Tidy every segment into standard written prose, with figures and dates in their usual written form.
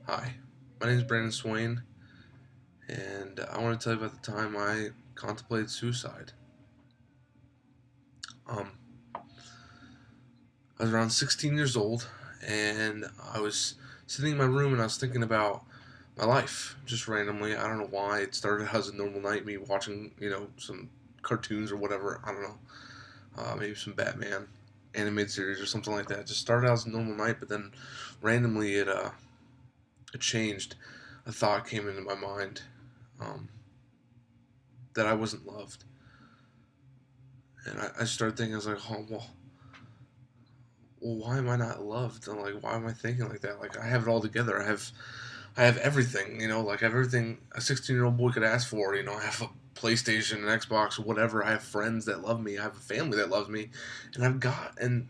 Hi, my name is Brandon Swain, and I want to tell you about the time I contemplated suicide. Um, I was around 16 years old, and I was sitting in my room and I was thinking about my life just randomly. I don't know why. It started as a normal night, me watching, some cartoons or whatever. I don't know, maybe some Batman animated series or something like that. It just started out as a normal night, but then randomly it changed. A thought came into my mind um, that I wasn't loved. And I started thinking, I was like, oh, well, why am I not loved? And like, why am I thinking like that? Like, I have it all together. I have everything, like I have everything a 16-year-old boy could ask for. I have a PlayStation, an Xbox, whatever. I have friends that love me. I have a family that loves me, and I've got and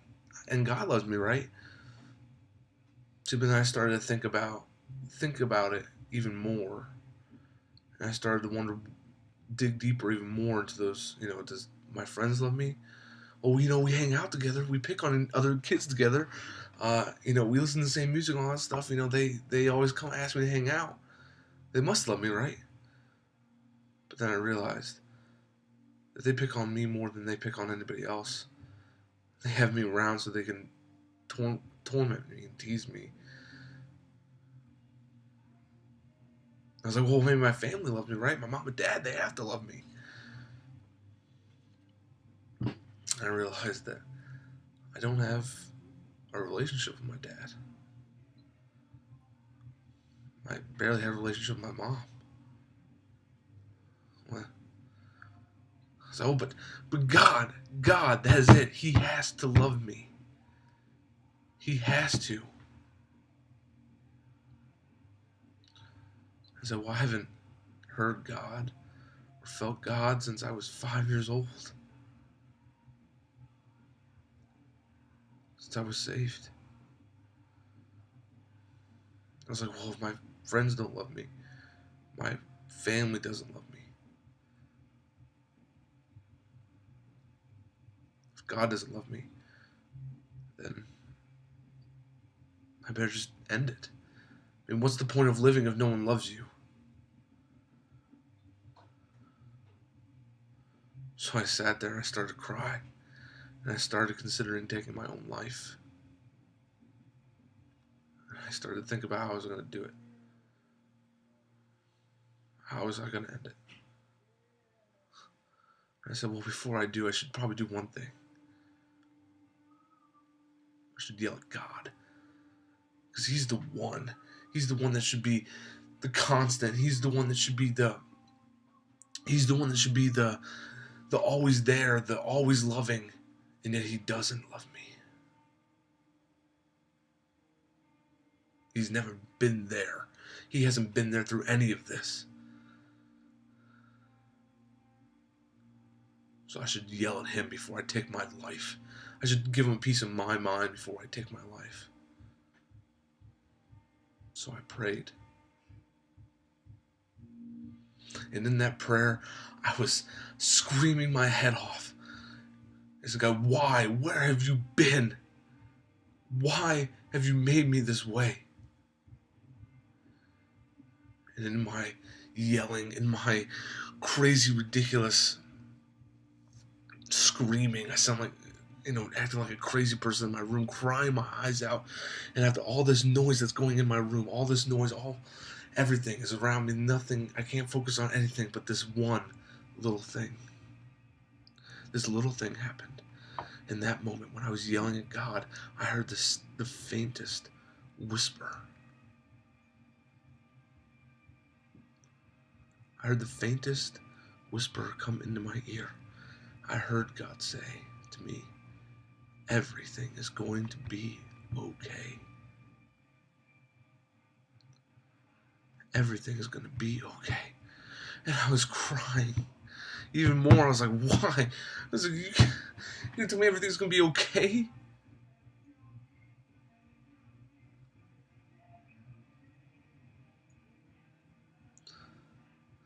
God loves me, right? So then I started to think about it even more, and I started to wonder, dig deeper even more into those. Does my friends love me? Well, we hang out together. We pick on other kids together. We listen to the same music and all that stuff. They always come ask me to hang out. They must love me, right? But then I realized that they pick on me more than they pick on anybody else. They have me around so they can torment me and tease me. I was like, well, maybe my family loves me, right? My mom and dad, they have to love me. And I realized that I don't have a relationship with my dad. I barely have a relationship with my mom. Well, so, but God, that is it. He has to love me. He has to. I said, well, I haven't heard God or felt God since I was 5 years old. Since I was saved. I was like, well, if my friends don't love me, my family doesn't love me. If God doesn't love me, then I better just end it. I mean, what's the point of living if no one loves you? So I sat there and I started to cry. And I started considering taking my own life. And I started to think about how I was going to do it. How was I going to end it? And I said, well, before I do, I should probably do one thing. I should yell at God. Because He's the one. He's the one that should be the constant. He's the one that should be the always there, the always loving, and yet He doesn't love me. He's never been there. He hasn't been there through any of this. So I should yell at Him before I take my life. I should give Him a piece of my mind before I take my life. So I prayed. And in that prayer, I was screaming my head off. I said, God, why? Where have you been? Why have you made me this way? And in my yelling, in my crazy, ridiculous screaming, I sound like, acting like a crazy person in my room, crying my eyes out. And after all this noise that's going in my room, all this noise, everything is around me. Nothing, I can't focus on anything but this one little thing. This little thing happened. In that moment, when I was yelling at God, I heard the faintest whisper. I heard the faintest whisper come into my ear. I heard God say to me, everything is going to be okay. Everything is going to be okay. And I was crying even more. I was like, why? I was like, you tell me everything's going to be okay?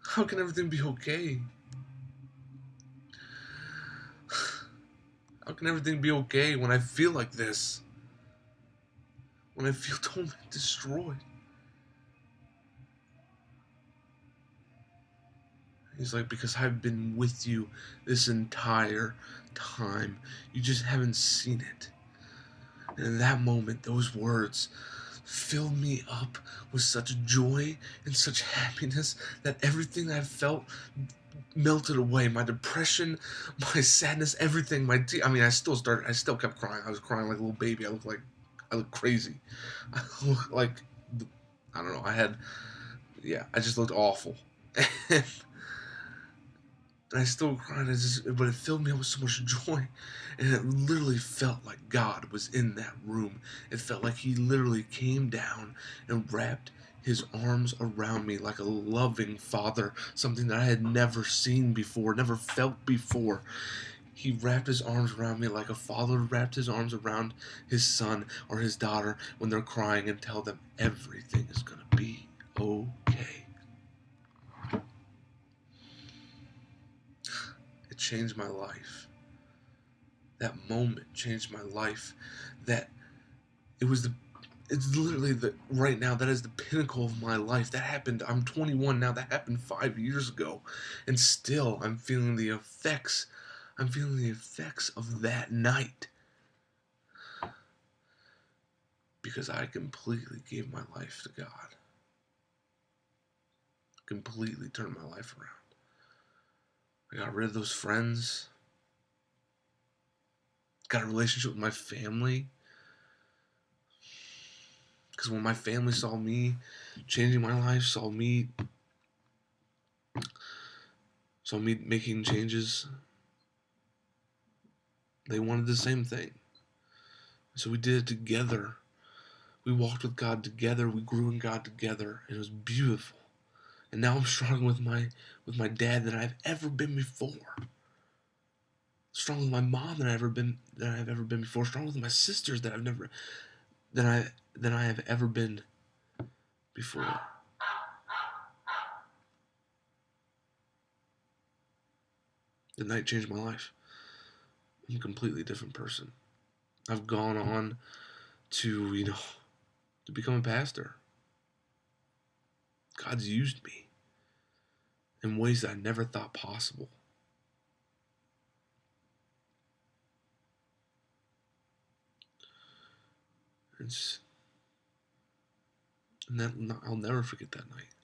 How can everything be okay? How can everything be okay when I feel like this? When I feel totally destroyed? He's like, because I've been with you this entire time. You just haven't seen it. And in that moment, those words filled me up with such joy and such happiness that everything I felt melted away. My depression, my sadness, everything. I mean, I still kept crying. I was crying like a little baby. I looked crazy. I looked like, I don't know. Yeah, I just looked awful. And I still cried, but it filled me up with so much joy, and it literally felt like God was in that room. It felt like He literally came down and wrapped His arms around me like a loving father, something that I had never seen before, never felt before. He wrapped His arms around me like a father wrapped his arms around his son or his daughter when they're crying and tell them everything is going to be okay. It changed my life. That moment changed my life. That it was the it's literally the right now that is the pinnacle of my life. That happened. I'm 21 now. That happened 5 years ago, and still I'm feeling the effects. I'm feeling the effects of that night because I completely gave my life to God. Completely turned my life around. I got rid of those friends. Got a relationship with my family. Because when my family saw me changing my life, saw me making changes, they wanted the same thing. So we did it together. We walked with God together. We grew in God together. And it was beautiful. And now I'm stronger with my dad than I've ever been before. Stronger with my mom than I've ever been before. Stronger with my sisters that I have ever been before. The night changed my life. I'm a completely different person. I've gone on to, to become a pastor. God's used me in ways that I never thought possible. I'll never forget that night.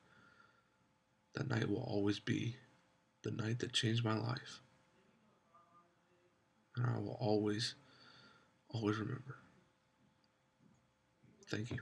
That night will always be the night that changed my life. And I will always, always remember. Thank you.